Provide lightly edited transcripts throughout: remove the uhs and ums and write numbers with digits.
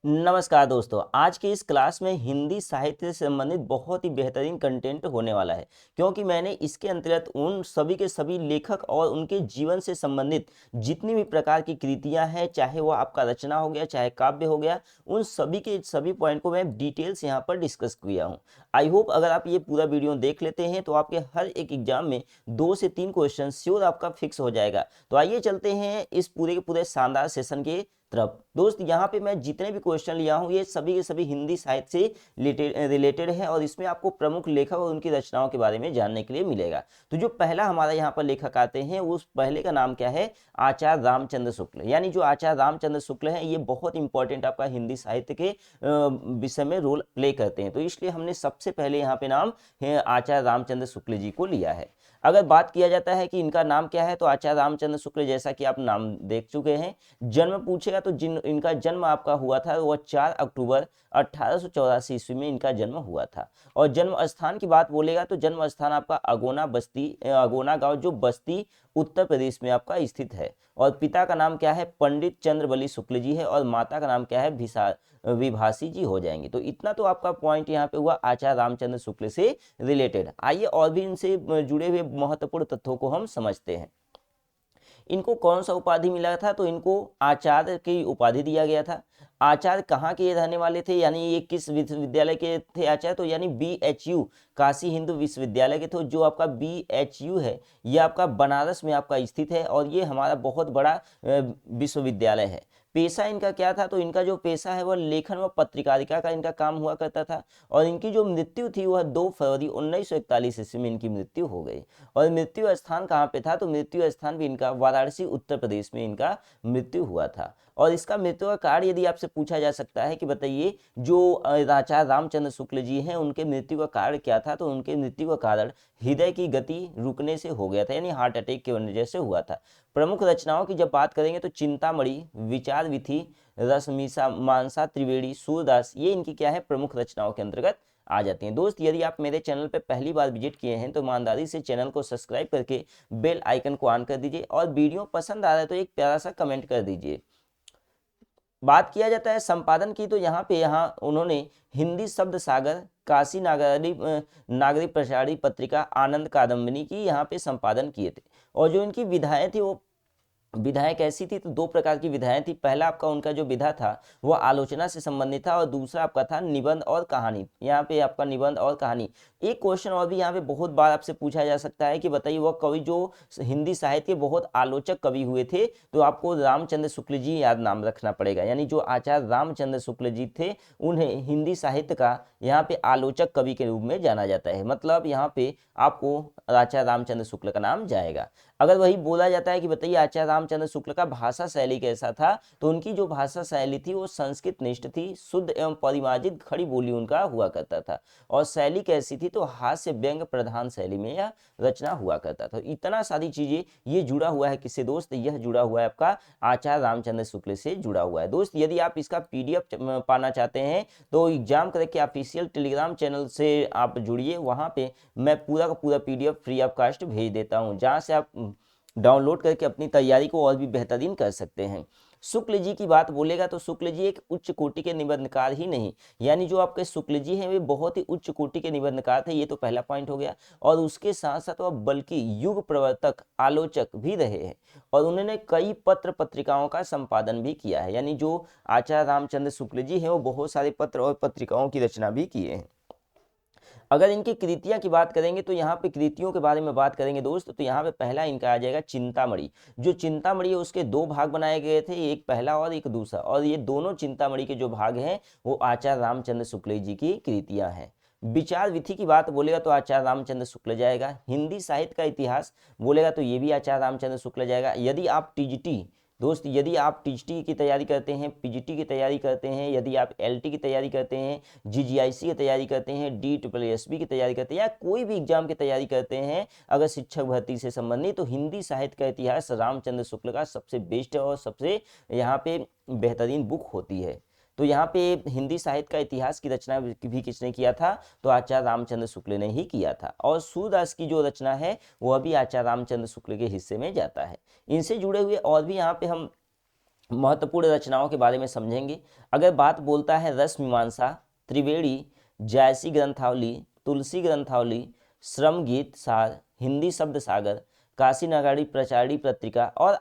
नमस्कार दोस्तों, आज की इस क्लास में हिंदी साहित्य से संबंधित बहुत ही बेहतरीन कंटेंट होने वाला है। क्योंकि मैंने इसके अंतर्गत उन सभी के सभी लेखक और उनके जीवन से संबंधित जितनी भी प्रकार की कृतियां हैं, चाहे वो आपका रचना हो गया, चाहे काव्य हो गया, उन सभी के सभी पॉइंट को मैं डिटेल्स यहाँ पर डिस्कस किया हूँ। आई होप अगर आप ये पूरा वीडियो देख लेते हैं तो आपके हर एक एग्जाम में 2 से 3 क्वेश्चन श्योर आपका फिक्स हो जाएगा। तो आइए चलते हैं इस पूरे के पूरे शानदार सेशन के तरफ। दोस्त, यहाँ पे मैं जितने भी क्वेश्चन लिया हूँ ये सभी के सभी हिंदी साहित्य से रिलेटेड है और इसमें आपको प्रमुख लेखक और उनकी रचनाओं के बारे में जानने के लिए मिलेगा। तो जो पहला हमारा यहाँ पर लेखक आते हैं उस पहले का नाम क्या है? आचार्य रामचंद्र शुक्ल। यानी जो आचार्य रामचंद्र शुक्ल है ये बहुत इंपॉर्टेंट आपका हिंदी साहित्य के विषय में रोल प्ले करते हैं। तो इसलिए हमने सबसे पहले यहाँ पे नाम आचार्य रामचंद्र शुक्ल जी को लिया है। अगर बात किया जाता है कि इनका नाम क्या है तो आचार्य रामचंद्र शुक्ल, जैसा कि आप नाम देख चुके हैं। जन्म पूछेगा तो जिन इनका जन्म आपका हुआ था वह 4 अक्टूबर 1884 ईस्वी में इनका जन्म हुआ था। और जन्म स्थान की बात बोलेगा तो जन्म स्थान आपका अगोना गांव जो बस्ती उत्तर प्रदेश में आपका स्थित है। और पिता का नाम क्या है? पंडित चंद्रबली शुक्ल जी है। और माता का नाम क्या है? विभासी जी हो जाएंगे। तो इतना तो आपका पॉइंट यहाँ पे हुआ आचार्य रामचंद्र शुक्ल से रिलेटेड। आइए और भी इनसे जुड़े हुए महत्वपूर्ण तथ्यों को हम समझते हैं। इनको कौन सा उपाधि मिला था? तो इनको आचार्य की उपाधि दिया गया था। आचार्य कहाँ के ये रहने वाले थे, यानी ये किस विश्वविद्यालय के थे आचार्य? तो यानी BHU काशी हिंदू विश्वविद्यालय के थे। जो आपका BHU है ये आपका बनारस में आपका स्थित है और ये हमारा बहुत बड़ा विश्वविद्यालय है। पेशा इनका क्या था? तो इनका जो पेशा है वह लेखन व पत्रकारिता का इनका काम हुआ करता था। और इनकी जो मृत्यु थी वह 2 फरवरी 1941 ईस्वी में इनकी मृत्यु हो गई। और मृत्यु स्थान कहाँ पे था? तो मृत्यु स्थान भी इनका वाराणसी उत्तर प्रदेश में इनका मृत्यु हुआ था। और इसका मृत्यु का कारण यदि आपसे पूछा जा सकता है कि बताइए जो आचार्य रामचंद्र शुक्ल जी हैं उनके मृत्यु का कारण क्या था? तो उनके मृत्यु का कारण हृदय की गति रुकने से हो गया था, यानी हार्ट अटैक की वजह से हुआ था। प्रमुख रचनाओं की जब बात करेंगे तो चिंतामणि, विचार विथि, रसमीसा, मानसा त्रिवेणी, सूरदास, ये इनकी क्या है? प्रमुख रचनाओं के अंतर्गत आ जाती हैं। दोस्त, यदि आप मेरे चैनल पर पहली बार विजिट किए हैं तो ईमानदारी से चैनल को सब्सक्राइब करके बेल आइकन को ऑन कर दीजिए और वीडियो पसंद आ रहा है तो एक प्यारा सा कमेंट कर दीजिए। बात किया जाता है संपादन की तो यहाँ उन्होंने हिंदी शब्द सागर, काशी नागरिक प्रचारी पत्रिका, आनंद कादम्बिनी की यहाँ पे संपादन किए थे। और जो इनकी विधाएं थी वो विधाएं कैसी थी? तो 2 प्रकार की विधाएं थी। पहला आपका उनका जो विधा था वह आलोचना से संबंधित था और दूसरा आपका था निबंध और कहानी। यहाँ पे आपका निबंध और कहानी। एक क्वेश्चन और भी यहाँ पे बहुत बार आपसे पूछा जा सकता है कि बताइए वह कवि जो हिंदी साहित्य के बहुत आलोचक कवि हुए थे, तो आपको रामचंद्र शुक्ल जी याद नाम रखना पड़ेगा। यानी जो आचार्य रामचंद्र शुक्ल जी थे उन्हें हिंदी साहित्य का यहाँ पे आलोचक कवि के रूप में जाना जाता है। मतलब यहाँ पे आपको आचार्य रामचंद्र शुक्ल का नाम जाएगा। अगर वही बोला जाता है कि बताइए आचार्य रामचंद्र शुक्ल का भाषा शैली कैसा था, तो उनकी जो भाषा शैली थी वो संस्कृत निष्ठ थी, शुद्ध एवं परिमार्जित खड़ी बोली उनका हुआ करता था। और शैली कैसी थी? तो हास्य व्यंग प्रधान शैली में यह रचना हुआ करता था। इतना सारी चीजें ये जुड़ा हुआ है किससे दोस्त? यह जुड़ा हुआ है आपका आचार्य रामचंद्र शुक्ल से जुड़ा हुआ है। दोस्त, यदि आप इसका PDF पाना चाहते हैं तो एग्जाम करके ऑफिशियल टेलीग्राम चैनल से आप जुड़िए। वहां पे मैं पूरा का पूरा PDF फ्री ऑफ कास्ट भेज देता हूं, जहां से आप डाउनलोड करके अपनी तैयारी को और भी बेहतरीन कर सकते हैं। शुक्ल जी की बात बोलेगा तो शुक्ल जी एक उच्च कोटि के निबंधकार ही नहीं, यानी जो आपके शुक्ल जी हैं वे बहुत ही उच्च कोटि के निबंधकार थे। ये तो पहला पॉइंट हो गया। और उसके साथ साथ वह बल्कि युग प्रवर्तक, आलोचक भी रहे हैं। और उन्होंने कई पत्र पत्रिकाओं का संपादन भी किया है। यानी जो आचार्य रामचंद्र शुक्ल जी हैं वो बहुत सारे पत्र और पत्रिकाओं की रचना भी किए हैं। अगर इनकी कृतियां की बात करेंगे तो यहाँ पे कृतियों के बारे में बात करेंगे दोस्त, तो यहाँ पे पहला इनका आ जाएगा चिंतामणि। जो चिंतामणि है उसके 2 भाग बनाए गए थे, एक पहला और एक दूसरा। और ये दोनों चिंतामणि के जो भाग हैं वो आचार्य रामचंद्र शुक्ल जी की कृतियां हैं। विचार विधि की बात बोलेगा तो आचार्य रामचंद्र शुक्ल जाएगा। हिंदी साहित्य का इतिहास बोलेगा तो ये भी आचार्य रामचंद्र शुक्ल जाएगा। यदि आप टीजीटी दोस्त, यदि आप टीजीटी की तैयारी करते हैं, पीजीटी की तैयारी करते हैं, यदि आप एलटी की तैयारी करते हैं, जीजीआईसी की तैयारी करते हैं, DSSB की तैयारी करते हैं, या कोई भी एग्जाम की तैयारी करते हैं अगर शिक्षक भर्ती से संबंधित, तो हिंदी साहित्य का इतिहास रामचंद्र शुक्ल का सबसे बेस्ट है और सबसे यहाँ पे बेहतरीन बुक होती है। तो यहाँ पे हिंदी साहित्य का इतिहास की रचना भी किसने किया था? तो आचार्य रामचंद्र शुक्ल ने ही किया था। और सूरदास की जो रचना है वह भी आचार्य रामचंद्र शुक्ल के हिस्से में जाता है। इनसे जुड़े हुए और भी यहाँ पे हम महत्वपूर्ण रचनाओं के बारे में समझेंगे। अगर बात बोलता है रस मीमांसा, त्रिवेणी, जायसी ग्रंथावली, तुलसी ग्रंथावली, श्रम गीत सार, हिंदी शब्द सागर, काशी नगाड़ी प्रचारी पत्रिका और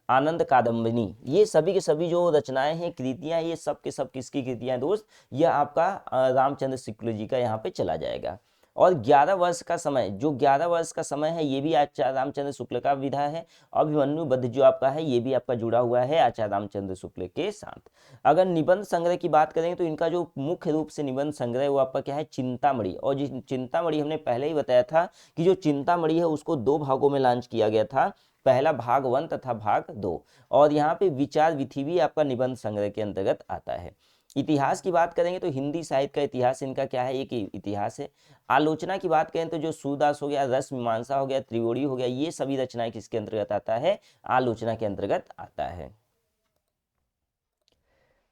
आनंद कादम्बिनी, ये सभी के सभी जो रचनाएं हैं, कृतियां, ये सब के सब किसकी कृतियां हैं दोस्त? यह आपका रामचंद्र शुक्ल जी का यहाँ पे चला जाएगा। और 11 वर्ष का समय, जो 11 वर्ष का समय है, ये भी आचार्य रामचंद्र शुक्ल का विधा है। अभिमन्यु वध जो आपका है, ये भी आपका जुड़ा हुआ है आचार्य रामचंद्र शुक्ल के साथ। अगर निबंध संग्रह की बात करें तो इनका जो मुख्य रूप से निबंध संग्रह है वो आपका क्या है? चिंतामणि। और जिस चिंतामणि हमने पहले ही बताया था कि जो चिंतामणि है उसको 2 भागों में लॉन्च किया गया था, पहला भाग 1 तथा भाग 2। और यहाँ पे विचार विधि भी आपका निबंध संग्रह के अंतर्गत आता है। इतिहास की बात करेंगे तो हिंदी साहित्य का इतिहास इनका क्या है? एक इतिहास है। आलोचना की बात करें तो जो सूरदास हो गया, रस मीमांसा हो गया, त्रिवेणी हो गया, ये सभी रचनाएं किसके अंतर्गत आता है? आलोचना के अंतर्गत आता है।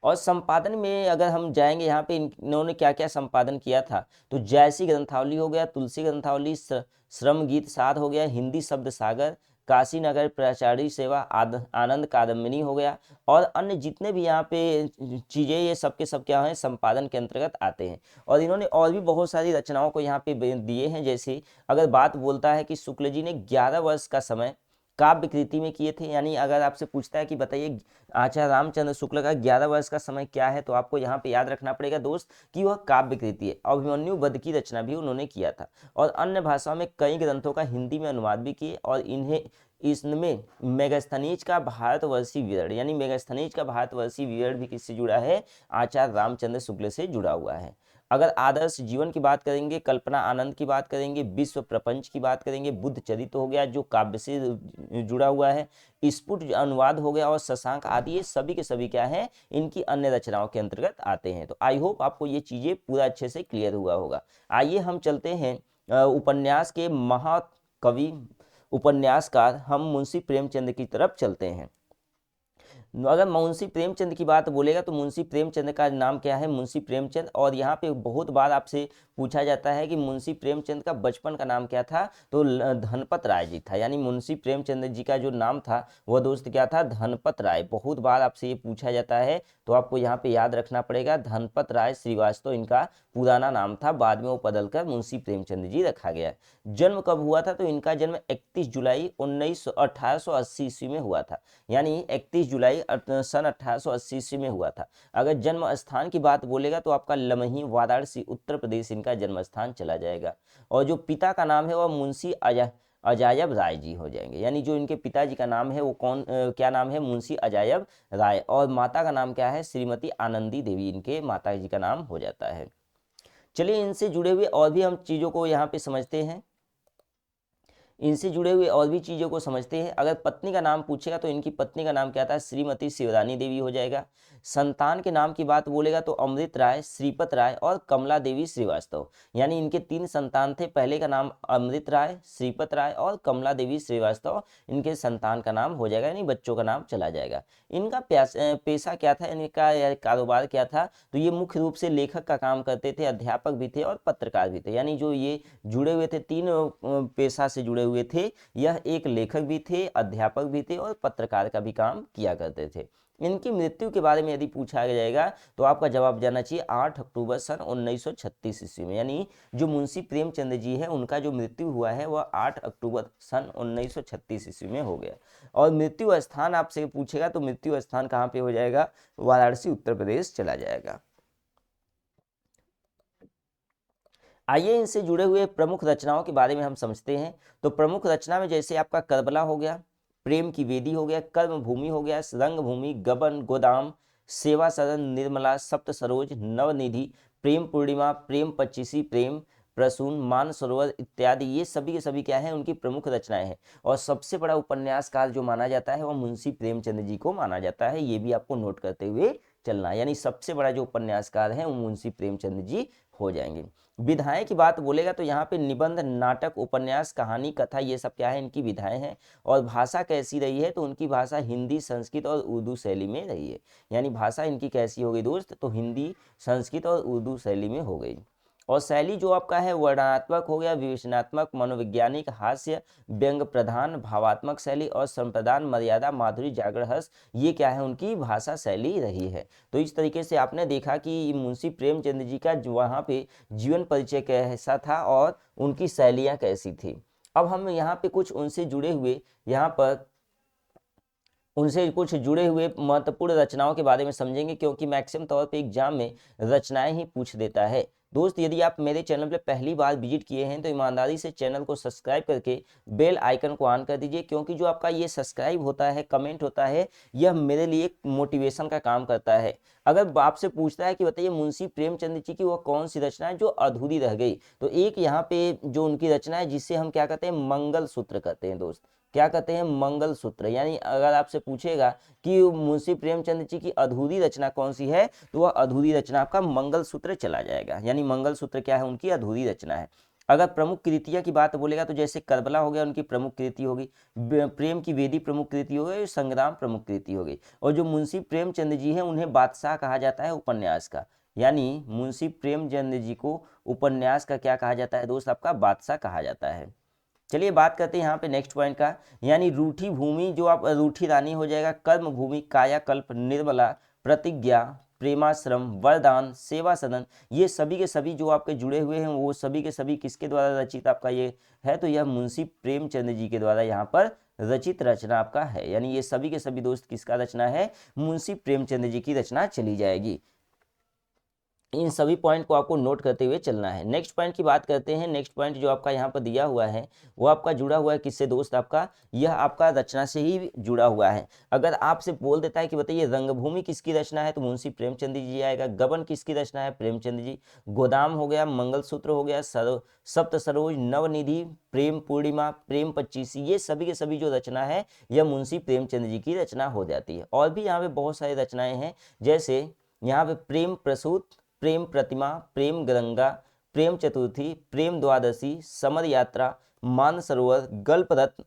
और संपादन में अगर हम जाएंगे, यहाँ पे इन्होंने क्या क्या संपादन किया था, तो जैसी ग्रंथावली हो गया, तुलसी ग्रंथावली, श्रम गीत सार हो गया, हिंदी शब्द सागर, काशी नगर प्रचारी सेवा, आनंद कादम्बिनी हो गया, और अन्य जितने भी यहाँ पे चीज़ें, ये सब के सब क्या हैं? संपादन के अंतर्गत आते हैं। और इन्होंने और भी बहुत सारी रचनाओं को यहाँ पे दिए हैं। जैसे अगर बात बोलता है कि शुक्ल जी ने 11 वर्ष का समय काव्य कृति में किए थे, यानी अगर आपसे पूछता है कि बताइए आचार्य रामचंद्र शुक्ल का 11 वर्ष का समय क्या है, तो आपको यहाँ पे याद रखना पड़ेगा दोस्त कि वह काव्य कृति है। अभिमन्यु वध की रचना भी उन्होंने किया था, और अन्य भाषाओं में कई ग्रंथों का हिंदी में अनुवाद भी किए। और इन्हें इसमें मेगास्थनीज का भारतवर्षीय विवरण, यानी मेगास्थनीज का भारतवर्षीय विवरण भी किससे जुड़ा है? आचार्य रामचंद्र शुक्ल से जुड़ा हुआ है। अगर आदर्श जीवन की बात करेंगे, कल्पना आनंद की बात करेंगे, विश्व प्रपंच की बात करेंगे, बुद्ध चरित्र हो गया जो काव्य से जुड़ा हुआ है, स्फुट अनुवाद हो गया, और शशांक आदि, ये सभी के सभी क्या है? इनकी अन्य रचनाओं के अंतर्गत आते हैं। तो आई होप आपको ये चीजें पूरा अच्छे से क्लियर हुआ होगा। आइए हम चलते हैं उपन्यास के महाकवि उपन्यासकार हम मुंशी प्रेमचंद की तरफ चलते हैं। अगर मुंशी प्रेमचंद की बात बोलेगा तो मुंशी प्रेमचंद का नाम क्या है? मुंशी प्रेमचंद। और यहाँ पे बहुत बार आपसे पूछा जाता है कि मुंशी प्रेमचंद का बचपन का नाम क्या था, तो धनपत राय जी था। यानी मुंशी प्रेमचंद जी का जो नाम था वह दोस्त क्या था? धनपत राय। बहुत बार आपसे ये पूछा जाता है, तो आपको यहाँ पे याद रखना पड़ेगा, धनपत राय श्रीवास्तव इनका पुराना नाम था, बाद में वो बदलकर मुंशी प्रेमचंद जी रखा गया। जन्म कब हुआ था? तो इनका जन्म 31 जुलाई 1880 ईस्वी में हुआ था, यानी 31 जुलाई सन 1880 ईस्वी में हुआ था। अगर जन्म स्थान की बात बोलेगा तो आपका लमही, वाराणसी, उत्तर प्रदेश इनका जन्म स्थान चला जाएगा। और जो पिता का नाम है वह मुंशी अजायब राय जी हो जाएंगे, यानी जो इनके पिताजी का नाम है वो क्या नाम है? मुंशी अजायब राय। और माता का नाम क्या है? श्रीमती आनंदी देवी इनके माता जी का नाम हो जाता है। चलिए इनसे जुड़े हुए और भी हम चीज़ों को यहाँ पे समझते हैं, इनसे जुड़े हुए और भी चीज़ों को समझते हैं। अगर पत्नी का नाम पूछेगा तो इनकी पत्नी का नाम क्या था? श्रीमती शिवरानी देवी हो जाएगा। संतान के नाम की बात बोलेगा तो अमृत राय, श्रीपत राय और कमला देवी श्रीवास्तव, यानी इनके 3 संतान थे। पहले का नाम अमृत राय, श्रीपत राय और कमला देवी श्रीवास्तव इनके संतान का नाम हो जाएगा, यानी बच्चों का नाम चला जाएगा। इनका पेशा क्या था, इनका कारोबार क्या था? तो ये मुख्य रूप से लेखक का काम करते थे, अध्यापक भी थे और पत्रकार भी थे। यानी जो ये जुड़े हुए थे, 3 पेशा से जुड़े हुए थे। यह एक लेखक भी थे, अध्यापक भी थे और पत्रकार का भी काम किया करते थे। इनकी मृत्यु के बारे में यदि पूछा जाएगा तो आपका जवाब जाना चाहिए 8 अक्टूबर सन 1936 ईस्वी में। यानी जो मुंशी प्रेमचंद जी है उनका जो मृत्यु हुआ है वह 8 अक्टूबर सन 1936 ईस्वी में हो गया। और मृत्यु स्थान आपसे पूछेगा तो मृत्यु स्थान कहाँ पे हो जाएगा? वाराणसी, उत्तर प्रदेश चला जाएगा। आइए इनसे जुड़े हुए प्रमुख रचनाओं के बारे में हम समझते हैं। तो प्रमुख रचना में जैसे आपका करबला हो गया, प्रेम की वेदी हो गया, कर्म भूमि हो गया, रंगभूमि, गबन, गोदाम, सेवा सदन, निर्मला, सप्त सरोज, नवनिधि, प्रेम पूर्णिमा, प्रेम पच्चीसी, प्रेम प्रसून, मान सरोवर इत्यादि, ये सभी के सभी क्या है? उनकी प्रमुख रचनाएं हैं। और सबसे बड़ा उपन्यासकार जो माना जाता है वह मुंशी प्रेमचंद जी को माना जाता है, ये भी आपको नोट करते हुए चलना। यानी सबसे बड़ा जो उपन्यासकार है वो मुंशी प्रेमचंद जी हो जाएंगे। विधाएं की बात बोलेगा तो यहाँ पे निबंध, नाटक, उपन्यास, कहानी, कथा, ये सब क्या है? इनकी विधाएं हैं। और भाषा कैसी रही है? तो उनकी भाषा हिंदी, संस्कृत और उर्दू शैली में रही है। यानी भाषा इनकी कैसी हो गई दोस्त? तो हिंदी, संस्कृत और उर्दू शैली में हो गई। और शैली जो आपका है वर्णनात्मक हो गया, विवेचनात्मक, मनोवैज्ञानिक, हास्य, व्यंग प्रधान, भावात्मक शैली और संप्रदान, मर्यादा, माधुरी, जागरण, हर्ष, ये क्या है उनकी भाषा शैली रही है। तो इस तरीके से आपने देखा कि मुंशी प्रेमचंद जी का वहाँ पे जीवन परिचय कैसा था और उनकी शैलियाँ कैसी थी। अब हम यहाँ पे कुछ उनसे जुड़े हुए महत्वपूर्ण रचनाओं के बारे में समझेंगे, क्योंकि मैक्सिमम तौर पे एग्जाम में रचनाएं ही पूछ देता है। दोस्त, यदि आप मेरे चैनल पे पहली बार विजिट किए हैं तो ईमानदारी से चैनल को सब्सक्राइब करके बेल आइकन को ऑन कर दीजिए, क्योंकि जो आपका ये सब्सक्राइब होता है, कमेंट होता है, यह मेरे लिए एक मोटिवेशन का काम करता है। अगर आपसे पूछता है कि बताइए मुंशी प्रेमचंद जी की वह कौन सी रचना है जो अधूरी रह गई, तो एक यहाँ पे जो उनकी रचना है जिससे हम क्या कहते हैं, मंगल सूत्र कहते हैं दोस्त। क्या कहते हैं, मंगल सूत्र। यानी अगर आपसे पूछेगा कि मुंशी प्रेमचंद जी की अधूरी रचना कौन सी है, तो वह अधूरी रचना आपका मंगल सूत्र चला जाएगा। यानी मंगल सूत्र क्या है, उनकी अधूरी रचना है। अगर प्रमुख कृतियां की बात बोलेगा तो जैसे करबला हो गया, उनकी प्रमुख कृति होगी, प्रेम की वेदी प्रमुख कृति हो गई, संग्राम प्रमुख कृति हो गई। और जो मुंशी प्रेमचंद जी हैं उन्हें बादशाह कहा जाता है उपन्यास का। यानी मुंशी प्रेमचंद जी को उपन्यास का क्या कहा जाता है दोस्त, आपका बादशाह कहा जाता है। चलिए बात करते हैं यहाँ पे नेक्स्ट पॉइंट का, यानी रूठी भूमि, जो आप रूठी रानी हो जाएगा, कर्म भूमि, कायाकल्प, निर्मला, प्रतिज्ञा, प्रेमाश्रम, वरदान, सेवा सदन, ये सभी के सभी जो आपके जुड़े हुए हैं वो सभी के सभी किसके द्वारा रचित आपका ये है, तो यह मुंशी प्रेमचंद जी के द्वारा यहाँ पर रचित रचना आपका है। यानी ये सभी के सभी दोस्त किसका रचना है, मुंशी प्रेमचंद जी की रचना चली जाएगी। इन सभी पॉइंट को आपको नोट करते हुए चलना है। नेक्स्ट पॉइंट की बात करते हैं। नेक्स्ट पॉइंट जो आपका यहाँ पर दिया हुआ है वो आपका जुड़ा हुआ है किससे दोस्त, आपका यह आपका रचना से ही जुड़ा हुआ है। अगर आपसे बोल देता है कि बताइए रंगभूमि किसकी रचना है, तो मुंशी प्रेमचंद जी आएगा। गबन किसकी रचना है, प्रेमचंद जी। गोदाम हो गया, मंगलसूत्र हो गया, सप्त सरोज, नवनिधि, प्रेम पूर्णिमा, प्रेम पच्चीसी, ये सभी के सभी जो रचना है यह मुंशी प्रेमचंद जी की रचना हो जाती है। और भी यहाँ पे बहुत सारी रचनाएं हैं, जैसे यहाँ पे प्रेम प्रसूत, प्रेम प्रतिमा, प्रेम गंगा, प्रेम चतुर्थी, प्रेम द्वादशी, समर यात्रा, मानसरोवर, गल्परत्न।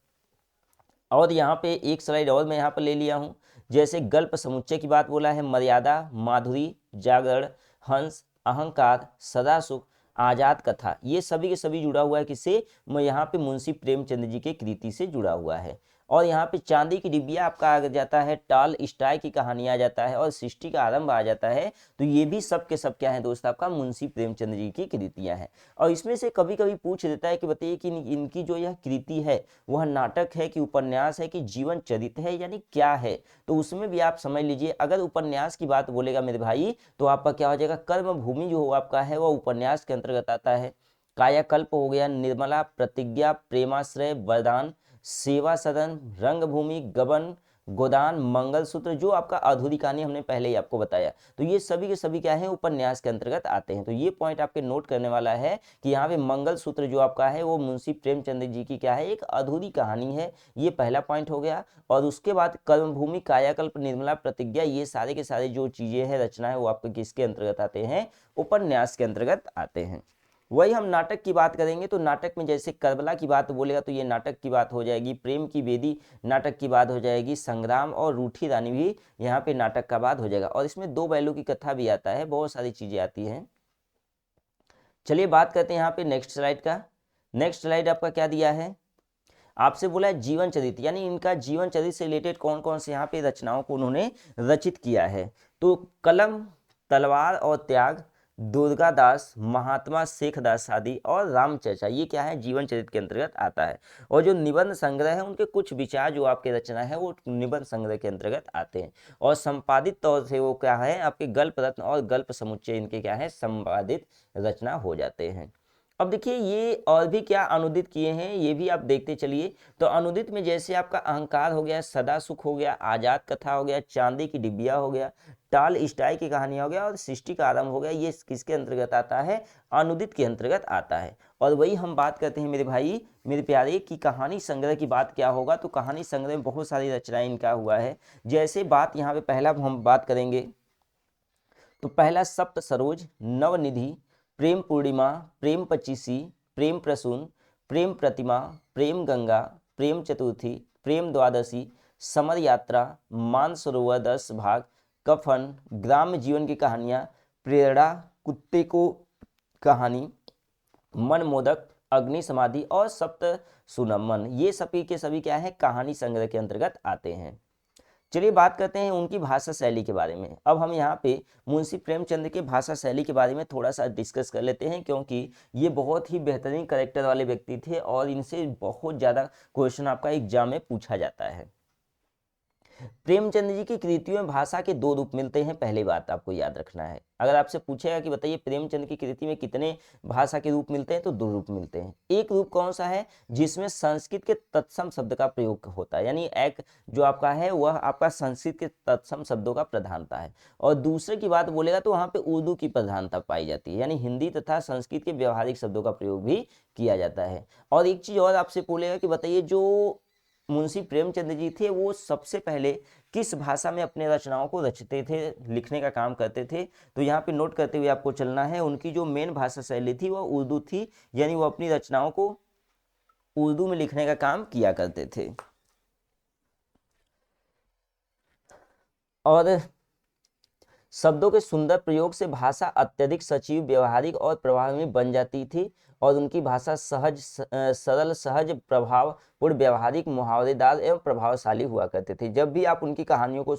और यहाँ पे एक स्लाइड और मैं यहाँ पर ले लिया हूँ, जैसे गल्प समुच्चय की बात बोला है, मर्यादा, माधुरी, जागरण, हंस, अहंकार, सदा सुख, आजाद कथा, ये सभी के सभी जुड़ा हुआ है किससे, मैं यहाँ पे मुंशी प्रेमचंद जी के कृति से जुड़ा हुआ है। और यहाँ पे चांदी की डिबिया आपका आ जाता है, टाल स्टाई की कहानी आ जाता है, और सृष्टि का आरंभ आ जाता है। तो ये भी सब के सब क्या है दोस्त, आपका मुंशी प्रेमचंद जी की कृतियां हैं। और इसमें से कभी कभी पूछ देता है कि बताइए कि इनकी जो यह कृति है वह नाटक है कि उपन्यास है कि जीवन चरित्र है, यानी क्या है। तो उसमें भी आप समझ लीजिए, अगर उपन्यास की बात बोलेगा मेरे भाई तो आपका क्या हो जाएगा, कर्म भूमि जो आपका है वह उपन्यास के अंतर्गत आता है। कायाकल्प हो गया, निर्मला, प्रतिज्ञा, प्रेमाश्रय, वरदान, सेवा सदन, रंगभूमि, गबन, गोदान, मंगलसूत्र, जो आपका अधूरी कहानी हमने पहले ही आपको बताया। तो ये सभी के सभी क्या है, उपन्यास के अंतर्गत आते हैं। तो ये पॉइंट आपके नोट करने वाला है कि यहाँ पे मंगलसूत्र जो आपका है वो मुंशी प्रेमचंद जी की क्या है, एक अधूरी कहानी है। ये पहला पॉइंट हो गया। और उसके बाद कर्मभूमि, कायाकल्प, निर्मला, प्रतिज्ञा, ये सारे के सारे जो चीजें हैं, रचना है, वो आपके किसके अंतर्गत आते हैं, उपन्यास के अंतर्गत आते हैं। वही हम नाटक की बात करेंगे तो नाटक में जैसे करबला की बात बोलेगा तो ये नाटक की बात हो जाएगी, प्रेम की वेदी नाटक की बात हो जाएगी, संग्राम और रूठी रानी भी यहाँ पे नाटक का बात हो जाएगा। और इसमें दो बैलों की कथा भी आता है, बहुत सारी चीजें आती हैं। चलिए बात करते हैं यहाँ पे नेक्स्ट स्लाइड का। नेक्स्ट स्लाइड आपका क्या दिया है, आपसे बोला है जीवन चरित्र, यानी इनका जीवन चरित्र से रिलेटेड कौन कौन से यहाँ पे रचनाओं को उन्होंने रचित किया है। तो कलम, तलवार और त्याग, दुर्गा दास, महात्मा शेख दास आदि और रामचर्चा, ये क्या है, जीवन चरित्र के अंतर्गत आता है। और जो निबंध संग्रह है उनके कुछ विचार जो आपके रचना है वो निबंध संग्रह के अंतर्गत आते हैं। और संपादित तौर से वो क्या है, आपके गल्प रत्न और गल्प समुच्चय इनके क्या है, संपादित रचना हो जाते हैं। अब देखिए ये और भी क्या अनुदित किए हैं, ये भी आप देखते चलिए। तो अनुदित में जैसे आपका अहंकार हो गया, सदा सुख हो गया, आजाद कथा हो गया, चांदी की डिबिया हो गया, टाल स्टाई की कहानी हो गया, और सृष्टि का आरंभ हो गया, ये किसके अंतर्गत आता है, अनुदित के अंतर्गत आता है। और वही हम बात करते हैं मेरे भाई मेरे प्यारे की कहानी संग्रह की बात क्या होगा। तो कहानी संग्रह में बहुत सारी रचनाएं इनका हुआ है। जैसे बात यहाँ पे पहला हम बात करेंगे तो पहला सप्त सरोज, नवनिधि, प्रेम पूर्णिमा, प्रेम पचीसी, प्रेम प्रसून, प्रेम प्रतिमा, प्रेम गंगा, प्रेम चतुर्थी, प्रेम द्वादशी, समर यात्रा, मानसरोवर 10 भाग, कफन, ग्राम्य जीवन की कहानियाँ, प्रेरणा, कुत्ते को कहानी, मनमोदक, अग्नि समाधि और सप्त सुनमन, ये सभी के सभी क्या है, कहानी संग्रह के अंतर्गत आते हैं। चलिए बात करते हैं उनकी भाषा शैली के बारे में। अब हम यहाँ पे मुंशी प्रेमचंद के भाषा शैली के बारे में थोड़ा सा डिस्कस कर लेते हैं, क्योंकि ये बहुत ही बेहतरीन करेक्टर वाले व्यक्ति थे और इनसे बहुत ज़्यादा क्वेश्चन आपका एग्जाम में पूछा जाता है। प्रेमचंद जी की कृतियों में भाषा के दो रूप मिलते हैं, पहली बात आपको याद रखना है। अगर आपसे पूछेगा कि बताइए प्रेमचंद की कृति में कितने भाषा के रूप मिलते हैं, तो दो रूप मिलते हैं। एक रूप कौन सा है, जिसमें संस्कृत के तत्सम शब्द का प्रयोग होता है, यानी एक जो आपका है वह आपका संस्कृत के तत्सम शब्दों का प्रधानता है। और दूसरे की बात बोलेगा तो वहाँ पे उर्दू की प्रधानता पाई जाती है, यानी हिंदी तथा संस्कृत के व्यवहारिक शब्दों का प्रयोग भी किया जाता है। और एक चीज और आपसे बोलेगा कि बताइए जो मुंशी प्रेमचंद जी थे वो सबसे पहले किस भाषा में अपने रचनाओं को रचते थे, लिखने का काम करते थे, तो यहाँ पे नोट करते हुए आपको चलना है। उनकी जो मेन भाषा शैली थी वह उर्दू थी, यानी वो अपनी रचनाओं को उर्दू में लिखने का काम किया करते थे। और शब्दों के सुंदर प्रयोग से भाषा अत्यधिक सजीव, व्यवहारिक और प्रभावी बन जाती थी। और उनकी भाषा सरल, सहज, प्रभावपूर्ण, व्यवहारिक, मुहावरेदार एवं प्रभावशाली हुआ करते थे। जब भी आप उनकी कहानियों को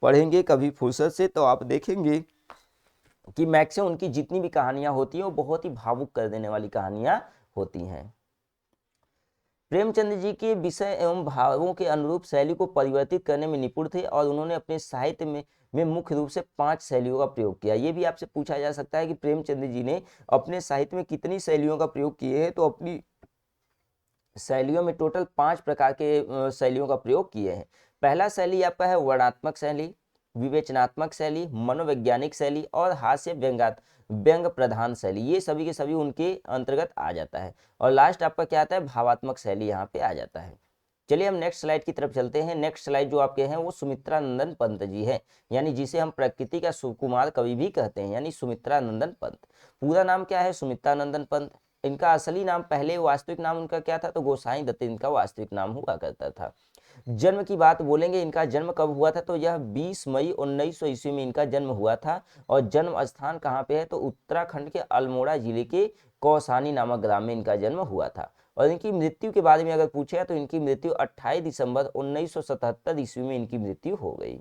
पढ़ेंगे कभी फुर्सत से, तो आप देखेंगे कि मैक्सिमम उनकी जितनी भी कहानियां होती हैं वो बहुत ही भावुक कर देने वाली कहानियां होती हैं। प्रेमचंद जी के विषय एवं भावों के अनुरूप शैली को परिवर्तित करने में निपुण थे और उन्होंने अपने साहित्य में मुख्य रूप से 5 शैलियों का प्रयोग किया। ये भी आपसे पूछा जा सकता है कि प्रेमचंद जी ने अपने साहित्य में कितनी शैलियों का प्रयोग किए हैं, तो अपनी शैलियों में टोटल 5 प्रकार के शैलियों का प्रयोग किए हैं। पहला शैली आपका है वर्णनात्मक शैली, विवेचनात्मक शैली, मनोवैज्ञानिक शैली और हास्य व्यंग प्रधान शैली, ये सभी के सभी उनके अंतर्गत आ जाता है। और लास्ट आपका क्या आता है, भावात्मक शैली यहाँ पे आ जाता है। चलिए हम नेक्स्ट स्लाइड की तरफ चलते हैं। नेक्स्ट स्लाइड जो आपके हैं वो सुमित्रा नंदन पंत जी है, यानी जिसे हम प्रकृति का सुकुमार कवि भी कहते हैं, यानी सुमित्रा नंदन पंत। पूरा नाम क्या है, सुमित्रा नंदन पंत। इनका असली नाम, पहले वास्तविक नाम उनका क्या था, तो गोसाई दत्त इनका वास्तविक नाम हुआ करता था। जन्म की बात बोलेंगे, इनका जन्म कब हुआ था, तो यह 20 मई 1900 ईस्वी में इनका जन्म हुआ था। और जन्म स्थान कहाँ पे है, तो उत्तराखंड के अल्मोड़ा जिले के कौसानी नामक ग्राम में इनका जन्म हुआ था। और इनकी मृत्यु के बारे में अगर पूछेगा तो इनकी मृत्यु 28 दिसंबर 1977 ईस्वी में इनकी मृत्यु हो गई।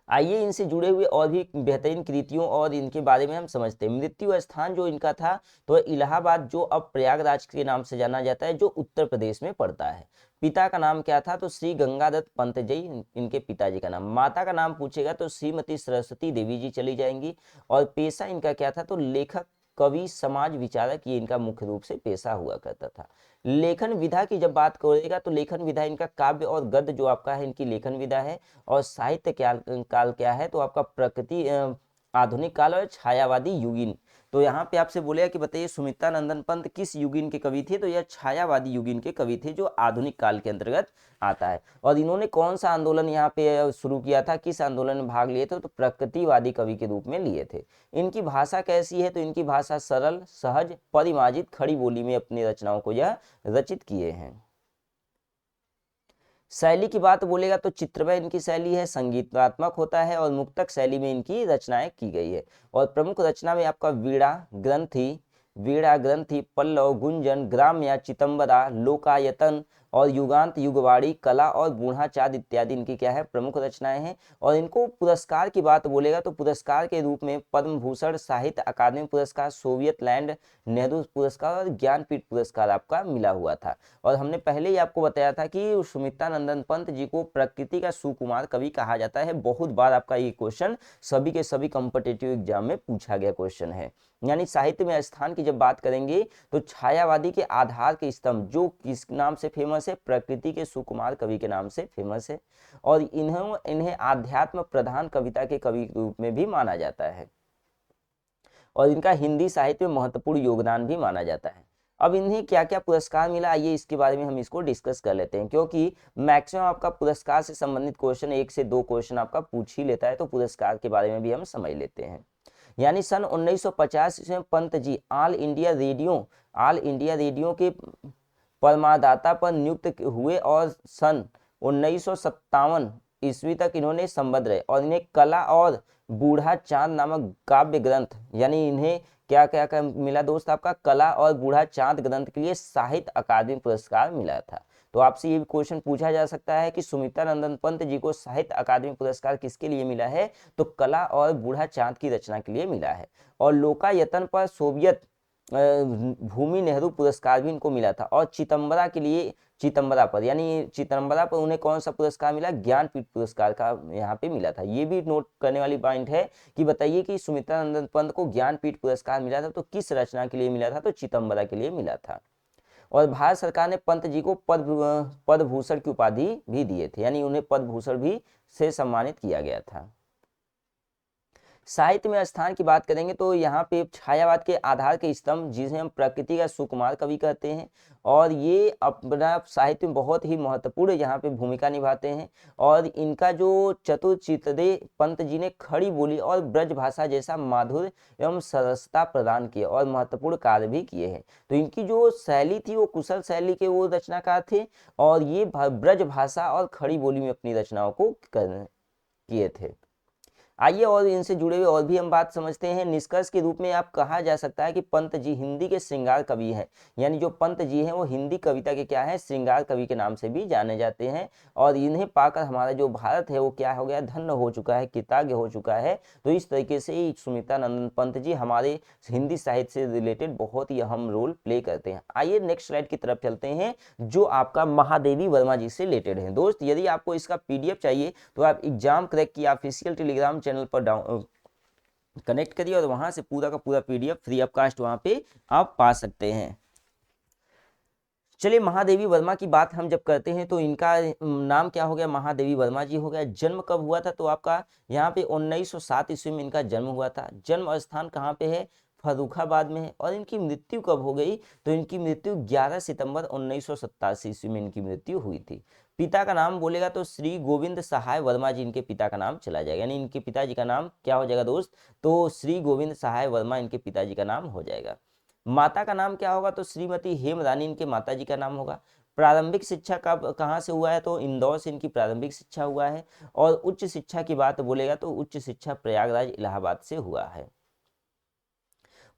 आइए इनसे जुड़े हुए और भी बेहतरीन कृतियों और इनके बारे में हम समझते हैं। मृत्यु स्थान जो इनका था तो इलाहाबाद, जो अब प्रयागराज के नाम से जाना जाता है, जो उत्तर प्रदेश में पड़ता है। पिता का नाम क्या था, तो श्री गंगादत्त पंत जी इनके पिताजी का नाम। माता का नाम पूछेगा तो श्रीमती सरस्वती देवी जी चली जाएंगी। और पेशा इनका क्या था, तो लेखक, कवि, समाज विचारक, ये इनका मुख्य रूप से पेशा हुआ करता था। लेखन विधा की जब बात करेगा तो लेखन विधा इनका काव्य और गद्य जो आपका है इनकी लेखन विधा है। और साहित्य काल क्या है, तो आपका प्रकृति आधुनिक काल और छायावादी युगीन। तो यहाँ पे आपसे बोलेगा कि बताइए सुमित्रा नंदन पंत किस युगीन के कवि थे, तो यह छायावादी युगीन के कवि थे, जो आधुनिक काल के अंतर्गत आता है। और इन्होंने कौन सा आंदोलन यहाँ पे शुरू किया था, किस आंदोलन में भाग लिए थे, तो प्रकृतिवादी कवि के रूप में लिए थे। इनकी भाषा कैसी है, तो इनकी भाषा सरल, सहज, परिमार्जित, खड़ी बोली में अपनी रचनाओं को यह रचित किए हैं। शैली की बात बोलेगा तो चित्रमय इनकी शैली है, संगीतात्मक होता है और मुक्तक शैली में इनकी रचनाएं की गई है। और प्रमुख रचना में आपका वीणा ग्रंथि, पल्लव, गुंजन, ग्राम्या, चितंबरा, लोकायतन और युगांत, युगवाड़ी, कला और बूढ़ाचार्य इत्यादि इनकी क्या है, प्रमुख रचनाएं हैं। और इनको पुरस्कार की बात बोलेगा तो पुरस्कार के रूप में पद्म भूषण, साहित्य अकादमी पुरस्कार, सोवियत लैंड नेहरू पुरस्कार और ज्ञानपीठ पुरस्कार आपका मिला हुआ था। और हमने पहले ही आपको बताया था कि सुमित्रा नंदन पंत जी को प्रकृति का सुकुमार कवि कहा जाता है। बहुत बार आपका ये क्वेश्चन सभी के सभी कॉम्पिटिटिव एग्जाम में पूछा गया क्वेश्चन है। यानी साहित्य में स्थान की जब बात करेंगे तो छायावादी के आधार के स्तंभ जो किस नाम से फेमस है, प्रकृति के सुकुमार कवि के नाम से फेमस है। और इन्हें आध्यात्म प्रधान कविता के कवि के रूप में भी माना जाता है। और इनका हिंदी साहित्य में महत्वपूर्ण योगदान भी माना जाता है। अब इन्हें क्या क्या पुरस्कार मिला, आइए इसके बारे में हम इसको डिस्कस कर लेते हैं, क्योंकि मैक्सिमम आपका पुरस्कार से संबंधित क्वेश्चन 1 से 2 क्वेश्चन आपका पूछ ही लेता है, तो पुरस्कार के बारे में भी हम समझ लेते हैं। यानी सन 1950 में Pant ji all India radio के परमादाता पर नियुक्त हुए और सन 1957 ईस्वी तक इन्होंने संबद्ध रहे। और इन्हें कला और बूढ़ा चांद नामक काव्य ग्रंथ, यानी इन्हें क्या क्या क्या मिला दोस्त आपका, कला और बूढ़ा चांद ग्रंथ के लिए साहित्य अकादमी पुरस्कार मिला था। तो आपसे ये भी क्वेश्चन पूछा जा सकता है कि सुमित्रा नंदन पंत जी को साहित्य अकादमी पुरस्कार किसके लिए मिला है, तो कला और बूढ़ा चांद की रचना के लिए मिला है। और लोकायतन पर सोवियत भूमि नेहरू पुरस्कार भी इनको मिला था। और चिदम्बरा के लिए, चिदम्बरा पर यानी चिदम्बरा पर उन्हें कौन सा पुरस्कार मिला, ज्ञानपीठ पुरस्कार का यहाँ पे मिला था। ये भी नोट करने वाली पॉइंट है कि बताइए कि सुमित्रा नंदन पंत को ज्ञानपीठ पुरस्कार मिला था तो किस रचना के लिए मिला था, तो चिदम्बरा के लिए मिला था। और भारत सरकार ने पंत जी को पद्म भूषण की उपाधि भी दिए थे, यानी उन्हें पद्म भूषण भी से सम्मानित किया गया था। साहित्य में स्थान की बात करेंगे तो यहाँ पे छायावाद के आधार के स्तंभ, जिसे हम प्रकृति का सुकुमार कवि कहते हैं, और ये अपना साहित्य में बहुत ही महत्वपूर्ण यहाँ पे भूमिका निभाते हैं। और इनका जो चतुरचित्रे पंत जी ने खड़ी बोली और ब्रज भाषा जैसा माधुर्य एवं सरसता प्रदान किए और महत्वपूर्ण कार्य भी किए हैं। तो इनकी जो शैली थी वो कुशल शैली के वो रचनाकार थे, और ये ब्रज भाषा और खड़ी बोली में अपनी रचनाओं को किए थे। आइए और इनसे जुड़े हुए और भी हम बात समझते हैं। निष्कर्ष के रूप में आप कहा जा सकता है कि पंत जी हिंदी के श्रृंगार कवि हैं, यानी जो पंत जी हैं वो हिंदी कविता के क्या है, श्रृंगार कवि के नाम से भी जाने जाते हैं। और इन्हें पाकर हमारा जो भारत है वो क्या हो गया, धन्य हो चुका है, कृतज्ञ हो चुका है। तो इस तरीके से ही सुमित्रा नंदन पंत जी हमारे हिंदी साहित्य से रिलेटेड बहुत ही अहम रोल प्ले करते हैं। आइए नेक्स्ट स्लाइड की तरफ चलते हैं, जो आपका महादेवी वर्मा जी से रिलेटेड है। दोस्त यदि आपको इसका PDF चाहिए तो आप एग्जाम क्रैक की ऑफिशियल टेलीग्राम चैनल पर कनेक्ट करिए और वहां से पूरा का पूरा PDF फ्री ऑफ कास्ट वहां पे आप पा सकते हैं। चलिए महादेवी वर्मा की बात हम जब करते हैं तो इनका नाम क्या हो गया, महादेवी वर्मा जी हो गया। जन्म कब हुआ था, तो आपका यहाँ पे 1907 ईस्वी में इनका जन्म हुआ था। जन्म स्थान कहाँ पे है, फर्रुखाबाद में है। और इनकी मृत्यु कब हो गई, तो इनकी मृत्यु 11 सितंबर 1987 ईस्वी में इनकी मृत्यु हुई थी। पिता का नाम बोलेगा तो श्री गोविंद सहाय वर्मा जी इनके पिता का नाम चला जाएगा, यानी इनके पिताजी का नाम क्या हो जाएगा दोस्त, तो श्री गोविंद सहाय वर्मा इनके पिताजी का नाम हो जाएगा। माता का नाम क्या होगा, तो श्रीमती हेमरानी इनके माता जी का नाम होगा। प्रारंभिक शिक्षा कब कहाँ से हुआ है, तो इंदौर से इनकी प्रारंभिक शिक्षा हुआ है। और उच्च शिक्षा की बात बोलेगा तो उच्च शिक्षा प्रयागराज इलाहाबाद से हुआ है।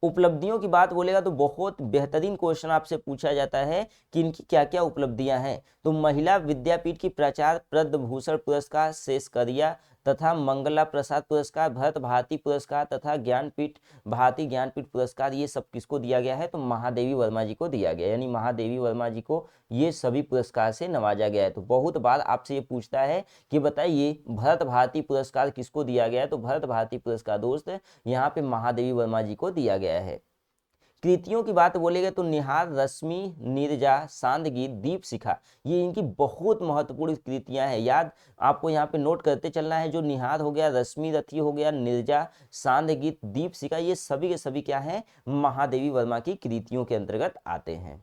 उपलब्धियों की बात बोलेगा तो बहुत बेहतरीन क्वेश्चन आपसे पूछा जाता है कि इनकी क्या क्या उपलब्धियां हैं। तो महिला विद्यापीठ की प्राचार्य पद्म भूषण पुरस्कार, शेषकरिया तथा मंगला प्रसाद पुरस्कार, भरत भारती पुरस्कार तथा ज्ञानपीठ, भारती ज्ञानपीठ पुरस्कार, ये सब किसको दिया गया है, तो महादेवी वर्मा जी को दिया गया, यानी महादेवी वर्मा जी को ये सभी पुरस्कार से नवाजा गया है। तो बहुत बार आपसे ये पूछता है कि बताइए भरत भारती पुरस्कार किसको दिया गया है, तो भरत भारती पुरस्कार दोस्त यहाँ पे महादेवी वर्मा जी को दिया गया है। कृतियों की बात बोलेगा तो निहार, रश्मि, नीरजा, सांदगीत, दीपशिखा, ये इनकी बहुत महत्वपूर्ण कृतियां हैं। याद आपको यहाँ पे नोट करते चलना है। जो निहार हो गया, रश्मि रथी हो गया, नीरजा, सांदगीत, दीपशिखा, ये सभी के सभी क्या हैं, महादेवी वर्मा की कृतियों के अंतर्गत आते हैं।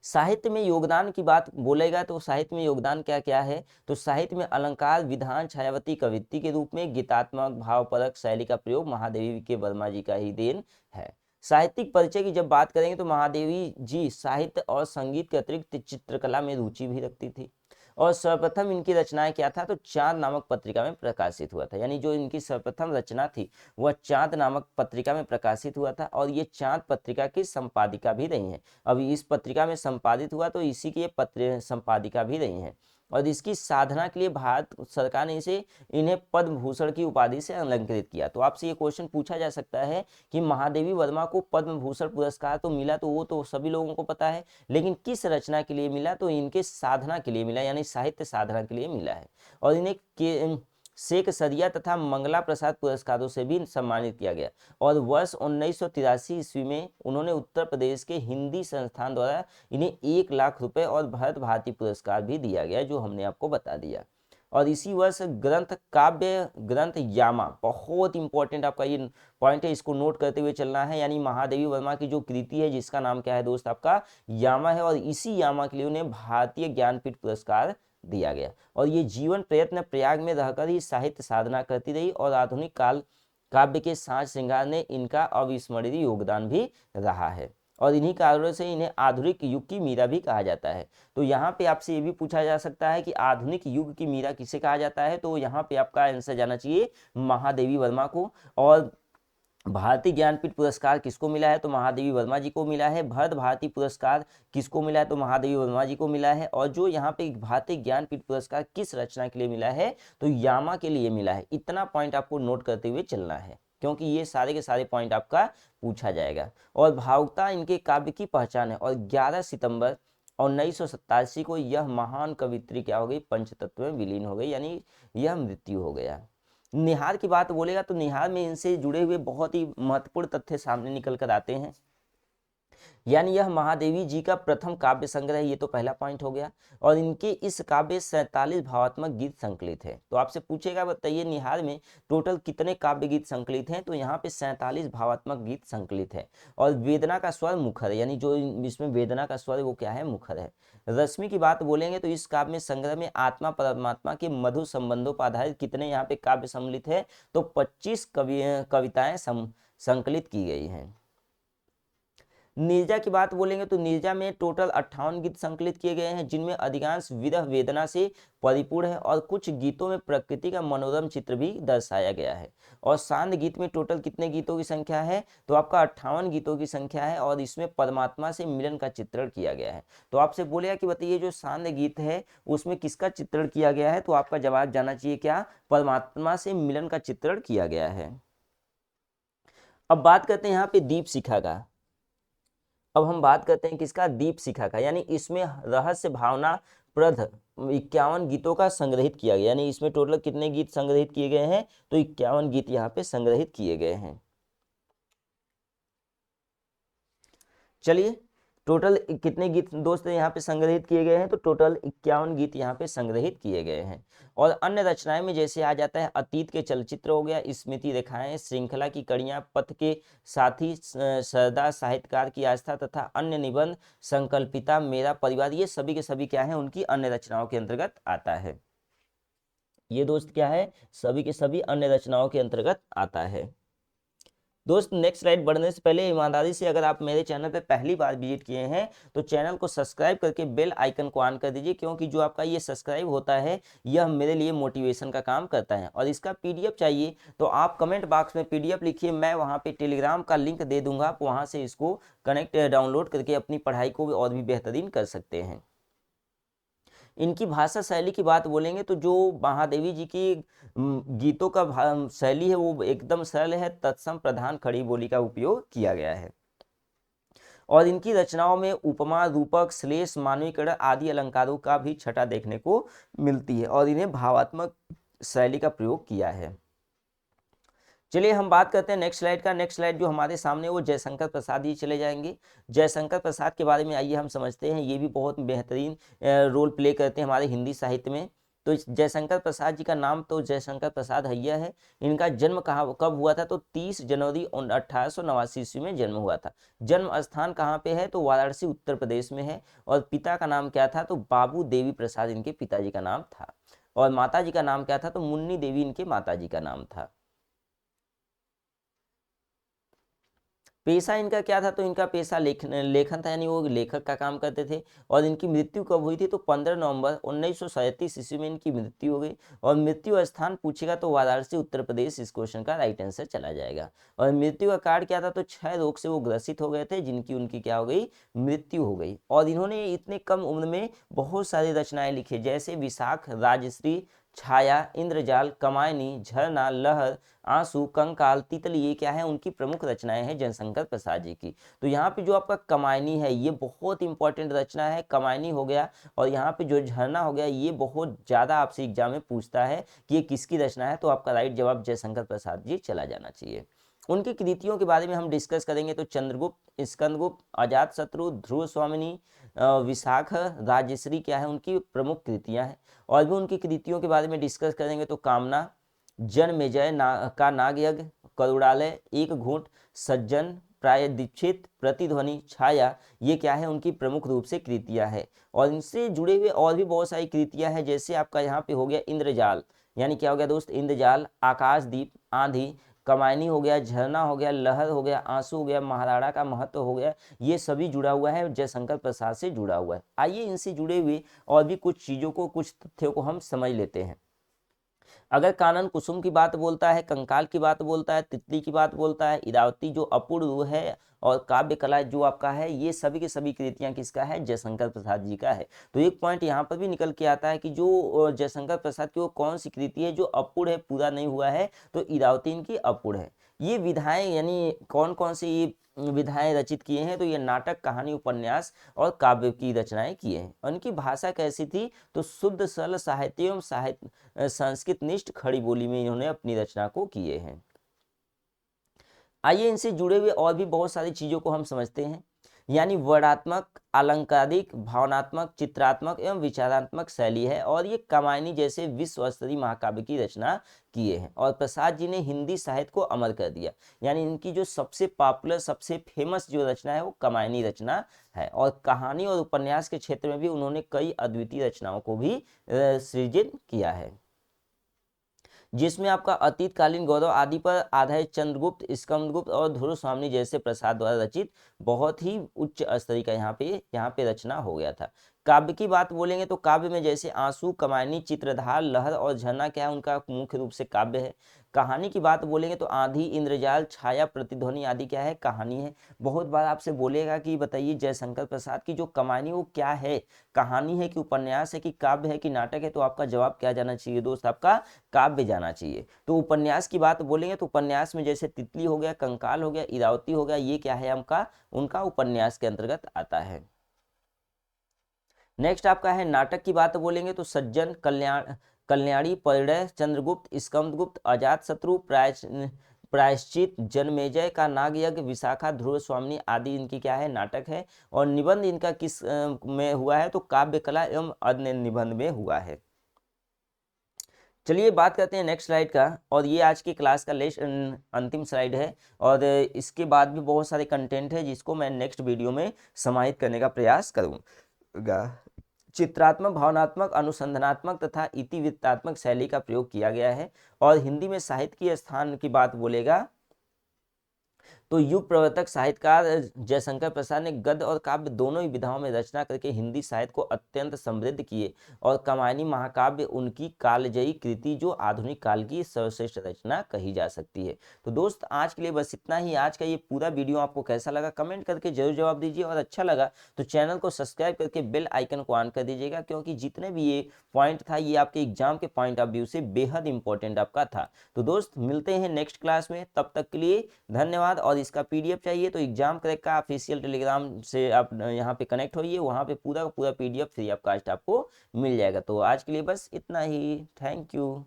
साहित्य में योगदान की बात बोलेगा तो साहित्य में योगदान क्या क्या है, तो साहित्य में अलंकार, विधान, छायावती, कवित्ती के रूप में गीतात्मक भावपरक शैली का प्रयोग महादेवी के वर्मा जी का ही देन है। साहित्यिक परिचय की जब बात करेंगे तो महादेवी जी साहित्य और संगीत के अतिरिक्त चित्रकला में रुचि भी रखती थी। और सर्वप्रथम इनकी रचनाएं क्या था, तो चांद नामक पत्रिका में प्रकाशित हुआ था, यानी जो इनकी सर्वप्रथम रचना थी वह चांद नामक पत्रिका में प्रकाशित हुआ था। और ये चांद पत्रिका की संपादिका भी रही हैं। अभी इस पत्रिका में संपादित हुआ तो इसी की ये संपादिका भी रही हैं। और इसकी साधना के लिए भारत सरकार ने इन्हें पद्म भूषण की उपाधि से अलंकृत किया। तो आपसे ये क्वेश्चन पूछा जा सकता है कि महादेवी वर्मा को पद्म भूषण पुरस्कार तो मिला, तो वो तो सभी लोगों को पता है, लेकिन किस रचना के लिए मिला, तो इनके साधना के लिए मिला, यानी साहित्य साधना के लिए मिला है। और इन्हें शेख सरिया तथा मंगला प्रसाद पुरस्कारों से भी सम्मानित किया गया। और वर्ष 1983 ईस्वी में उन्होंने उत्तर प्रदेश के हिंदी संस्थान द्वारा इन्हें 1 लाख रुपए और भरत भारती पुरस्कार भी दिया गया, जो हमने आपको बता दिया। और इसी वर्ष ग्रंथ काव्य ग्रंथ यामा, बहुत इंपॉर्टेंट आपका ये पॉइंट है, इसको नोट करते हुए चलना है। यानी महादेवी वर्मा की जो कृति है जिसका नाम क्या है दोस्त, आपका यामा है। और इसी यामा के लिए उन्हें भारतीय ज्ञानपीठ पुरस्कार दिया गया। और ये जीवन प्रयत्न प्रयाग में रहकर ही साहित्य साधना करती रही। और आधुनिक काल काव्य के साज श्रृंगार ने इनका अविस्मरणीय योगदान भी रहा है। और इन्हीं कारणों से इन्हें आधुनिक युग की मीरा भी कहा जाता है। तो यहाँ पे आपसे ये भी पूछा जा सकता है कि आधुनिक युग की मीरा किसे कहा जाता है, तो यहाँ पे आपका आंसर जाना चाहिए महादेवी वर्मा को। और भारतीय ज्ञानपीठ पुरस्कार किसको मिला है? तो महादेवी वर्मा जी को मिला है। भरत भारती पुरस्कार किसको मिला है? तो महादेवी वर्मा जी को मिला है। और जो यहाँ पे भारतीय ज्ञानपीठ पुरस्कार किस रचना के लिए मिला है? तो यामा के लिए मिला है। इतना पॉइंट आपको नोट करते हुए चलना है, क्योंकि ये सारे के सारे पॉइंट आपका पूछा जाएगा। और भावुकता इनके काव्य की पहचान है। और 11 सितंबर 1987 को यह महान कवित्री क्या हो गई? पंचतत्व में विलीन हो गई, यानी यह मृत्यु हो गया। निहार की बात बोलेगा तो निहार में इनसे जुड़े हुए बहुत ही महत्वपूर्ण तथ्य सामने निकल कर आते हैं। यानी यह महादेवी जी का प्रथम काव्य संग्रह, ये तो पहला पॉइंट हो गया। और इनके इस काव्य 47 भावात्मक गीत संकलित है। तो आपसे पूछेगा बताइए निहार में टोटल कितने काव्य गीत संकलित हैं? तो यहाँ पे 47 भावात्मक गीत संकलित है। और वेदना का स्वर मुखर है, यानी जो इसमें वेदना का स्वर वो क्या है? मुखर है। रश्मि की बात बोलेंगे तो इस काव्य में संग्रह में आत्मा परमात्मा के मधुर संबंधों पर आधारित कितने यहाँ पे काव्य सम्मिलित है? तो 25 कविताएं संकलित की गई हैं। नीरजा की बात बोलेंगे तो नीरजा में टोटल 58 गीत संकलित किए गए हैं, जिनमें अधिकांश विरह वेदना से परिपूर्ण है। और कुछ गीतों में प्रकृति का मनोरम चित्र भी दर्शाया गया है। और सांद गीत में टोटल कितने गीतों की संख्या है? तो आपका 58 गीतों की संख्या है। और इसमें परमात्मा से मिलन का चित्रण किया गया है। तो आपसे बोलेगा कि बताइए जो सांद गीत है उसमें किसका चित्रण किया गया है? तो आपका जवाब जाना चाहिए क्या? परमात्मा से मिलन का चित्रण किया गया है। अब बात करते हैं यहाँ पे दीप शिखा का। अब हम बात करते हैं किसका? दीप शिखा का। यानी इसमें रहस्य भावना प्रद 51 गीतों का संग्रहित किया गया। यानी इसमें टोटल कितने गीत संग्रहित किए गए हैं? तो 51 गीत यहाँ पे संग्रहित किए गए हैं। चलिए टोटल कितने गीत दोस्त यहाँ पे संग्रहित किए गए हैं? तो टोटल 51 गीत यहाँ पे संग्रहित किए गए हैं। और अन्य रचनाएं में जैसे आ जाता है अतीत के चलचित्र हो गया, स्मृति रेखाएं, श्रृंखला की कड़ियां, पथ के साथी, सरदार साहित्यकार की आस्था तथा अन्य निबंध, संकल्पिता, मेरा परिवार, ये सभी के सभी क्या है? उनकी अन्य रचनाओं के अंतर्गत आता है। ये दोस्त क्या है? सभी के सभी अन्य रचनाओं के अंतर्गत आता है। दोस्त नेक्स्ट स्लाइड बढ़ने से पहले ईमानदारी से अगर आप मेरे चैनल पे पहली बार विजिट किए हैं तो चैनल को सब्सक्राइब करके बेल आइकन को ऑन कर दीजिए, क्योंकि जो आपका ये सब्सक्राइब होता है यह मेरे लिए मोटिवेशन का काम करता है। और इसका पीडीएफ चाहिए तो आप कमेंट बॉक्स में पीडीएफ लिखिए, मैं वहाँ पे टेलीग्राम का लिंक दे दूंगा, आप वहाँ से इसको कनेक्ट डाउनलोड करके अपनी पढ़ाई को और भी बेहतरीन कर सकते हैं। इनकी भाषा शैली की बात बोलेंगे तो जो महादेवी जी की गीतों का शैली है वो एकदम सरल है, तत्सम प्रधान खड़ी बोली का उपयोग किया गया है। और इनकी रचनाओं में उपमा, रूपक, श्लेष, मानवीकरण आदि अलंकारों का भी छटा देखने को मिलती है। और इन्हें भावात्मक शैली का प्रयोग किया है। चलिए हम बात करते हैं नेक्स्ट स्लाइड का। नेक्स्ट स्लाइड जो हमारे सामने वो जयशंकर प्रसाद जी चले जाएंगे। जयशंकर प्रसाद के बारे में आइए हम समझते हैं। ये भी बहुत बेहतरीन रोल प्ले करते हैं हमारे हिंदी साहित्य में। तो जयशंकर प्रसाद जी का नाम तो जयशंकर प्रसाद हैया है। इनका जन्म कहाँ कब हुआ था? तो 30 जनवरी 1889 ईस्वी में जन्म हुआ था। जन्म स्थान कहाँ पे है? तो वाराणसी उत्तर प्रदेश में है। और पिता का नाम क्या था? तो बाबू देवी प्रसाद इनके पिताजी का नाम था। और माता जी का नाम क्या था? तो मुन्नी देवी इनके माता जी का नाम था। पेशा इनका क्या था? तो इनका पेशा लेखन था, यानी वो लेखक का काम करते थे। और इनकी मृत्यु कब हुई थी? तो 15 नवंबर 1937 ईस्वी में इनकी मृत्यु हो गई। और मृत्यु स्थान पूछेगा तो वाराणसी उत्तर प्रदेश, इस क्वेश्चन का राइट आंसर चला जाएगा। और मृत्यु का कारण क्या था? तो क्षय रोग से वो ग्रसित हो गए थे, जिनकी उनकी क्या हो गई? मृत्यु हो गई। और इन्होंने इतने कम उम्र में बहुत सारी रचनाएं लिखी, जैसे विशाख, राजश्री, छाया, इंद्रजाल, कमायनी, झरना, लहर, आंसू, कंकाल, तितली, ये क्या है? उनकी प्रमुख रचनाएं हैं जयशंकर प्रसाद जी की। तो यहाँ पे जो आपका कमायनी है ये बहुत इंपॉर्टेंट रचना है, कमायनी हो गया। और यहाँ पे जो झरना हो गया ये बहुत ज्यादा आपसे एग्जाम में पूछता है कि ये किसकी रचना है। तो आपका राइट जवाब जयशंकर प्रसाद जी चला जाना चाहिए। उनकी कृतियों के बारे में हम डिस्कस करेंगे तो चंद्रगुप्त, स्कंदगुप्त, अजातशत्रु, ध्रुव स्वामिनी, विशाख, राजश्री क्या है? उनकी प्रमुख कृतियां हैं। और भी उनकी कृतियों के बारे में डिस्कस करेंगे तो कामना, जनमेजय का नागयज्ञ, करुणालय, एक घूंट, सज्जन, प्रायश्चित, प्रतिध्वनि, छाया, ये क्या है? उनकी प्रमुख रूप से कृतियां हैं। और इनसे जुड़े हुए और भी बहुत सारी कृतियां हैं, जैसे आपका यहाँ पे हो गया इंद्रजाल, यानी क्या हो गया दोस्त? इंद्रजाल, आकाशदीप, आंधी, कमायनी हो गया, झरना हो गया, लहर हो गया, आंसू हो गया, महाराणा का महत्व हो गया, ये सभी जुड़ा हुआ है जयशंकर प्रसाद से जुड़ा हुआ है। आइए इनसे जुड़े हुए और भी कुछ चीज़ों को, कुछ तथ्यों को हम समझ लेते हैं। अगर कानन कुसुम की बात बोलता है, कंकाल की बात बोलता है, तितली की बात बोलता है, इरावती जो अपूर्व है, और काव्य कला जो आपका है, ये सभी की सभी कृतियां किसका है? जयशंकर प्रसाद जी का है। तो एक पॉइंट यहाँ पर भी निकल के आता है कि जो जयशंकर प्रसाद की वो कौन सी कृति है जो अपूर्ण है, पूरा नहीं हुआ है, तो इरावती इनकी अपूर्ण है। ये विधाएं यानी कौन कौन से ये विधाएं रचित किए हैं? तो ये नाटक, कहानी, उपन्यास और काव्य की रचनाएं किए हैं। उनकी भाषा कैसी थी? तो शुद्ध सरल साहित्य एवं संस्कृत निष्ठ खड़ी बोली में इन्होंने अपनी रचना को किए हैं। आइए इनसे जुड़े हुए और भी बहुत सारी चीजों को हम समझते हैं। यानी वर्णात्मक, अलंकारिक, भावनात्मक, चित्रात्मक एवं विचारात्मक शैली है, और ये कामायनी जैसे विश्व स्तरीय महाकाव्य की रचना किए हैं। और प्रसाद जी ने हिंदी साहित्य को अमर कर दिया। यानी इनकी जो सबसे पॉपुलर, सबसे फेमस जो रचना है वो कामायनी रचना है। और कहानी और उपन्यास के क्षेत्र में भी उन्होंने कई अद्वितीय रचनाओं को भी सृजित किया है, जिसमें आपका अतीतकालीन गौरव आदि पर आधारित चंद्रगुप्त, स्कंदगुप्त और ध्रुव स्वामी जैसे प्रसाद द्वारा रचित बहुत ही उच्च स्तरीय का यहाँ पे रचना हो गया था। काव्य की बात बोलेंगे तो काव्य में जैसे आंसू, कमायनी, चित्रधार, लहर और झरना क्या है? उनका मुख्य रूप से काव्य है। कहानी की बात बोलेंगे तो आंधी, इंद्रजाल, छाया, प्रतिध्वनि आदि क्या है? कहानी है। बहुत बार आपसे बोलेगा कि बताइए जयशंकर प्रसाद की जो कमानी वो क्या है? कहानी है कि उपन्यास है कि काव्य है कि नाटक है? तो आपका जवाब क्या जाना चाहिए दोस्त? आपका काव्य जाना चाहिए। तो उपन्यास की बात बोलेंगे तो उपन्यास में जैसे तितली हो गया, कंकाल हो गया, इरावती हो गया, ये क्या है? उनका उपन्यास के अंतर्गत आता है। नेक्स्ट आपका है नाटक की बात बोलेंगे तो सज्जन, कल्याणी, परिणय, चंद्रगुप्त, स्कंदगुप्त, अजातशत्रु, प्रायश्चित, जनमेजय का नागयज्ञ, विशाखा, ध्रुव स्वामिनी आदि इनकी क्या है? नाटक है। और निबंध इनका किस में हुआ है? तो काव्य कला एवं अन्य निबंध में हुआ है। चलिए बात करते हैं नेक्स्ट स्लाइड का, और ये आज की क्लास का अंतिम स्लाइड है। और इसके बाद भी बहुत सारे कंटेंट है जिसको मैं नेक्स्ट वीडियो में समाहित करने का प्रयास करूँगा। चित्रात्मक, भावनात्मक, अनुसंधानात्मक तथा इतिवृत्तात्मक शैली का प्रयोग किया गया है। और हिंदी में साहित्य की स्थान की बात बोलेगा तो युग प्रवर्तक साहित्यकार जयशंकर प्रसाद ने गद्य और काव्य दोनों ही विधाओं में रचना करके हिंदी साहित्य को अत्यंत समृद्ध किए। और कामायनी महाकाव्य उनकी कालजयी कृति जो आधुनिक काल की सर्वश्रेष्ठ रचना कही जा सकती है। तो दोस्त आज के लिए बस इतना ही। आज का ये पूरा वीडियो आपको कैसा लगा कमेंट करके जरूर जवाब दीजिए, और अच्छा लगा तो चैनल को सब्सक्राइब करके बेल आइकन को ऑन कर दीजिएगा, क्योंकि जितने भी ये पॉइंट था ये आपके एग्जाम के पॉइंट ऑफ व्यू से बेहद इंपॉर्टेंट आपका था। तो दोस्त मिलते हैं नेक्स्ट क्लास में, तब तक के लिए धन्यवाद। और इसका पीडीएफ चाहिए तो एग्जाम क्रैक का ऑफिशियल टेलीग्राम से आप यहाँ पे कनेक्ट होइए, वहाँ पे पूरा का पूरा पीडीएफ फ्री ऑफ कॉस्ट आपको मिल जाएगा। तो आज के लिए बस इतना ही। Thank you.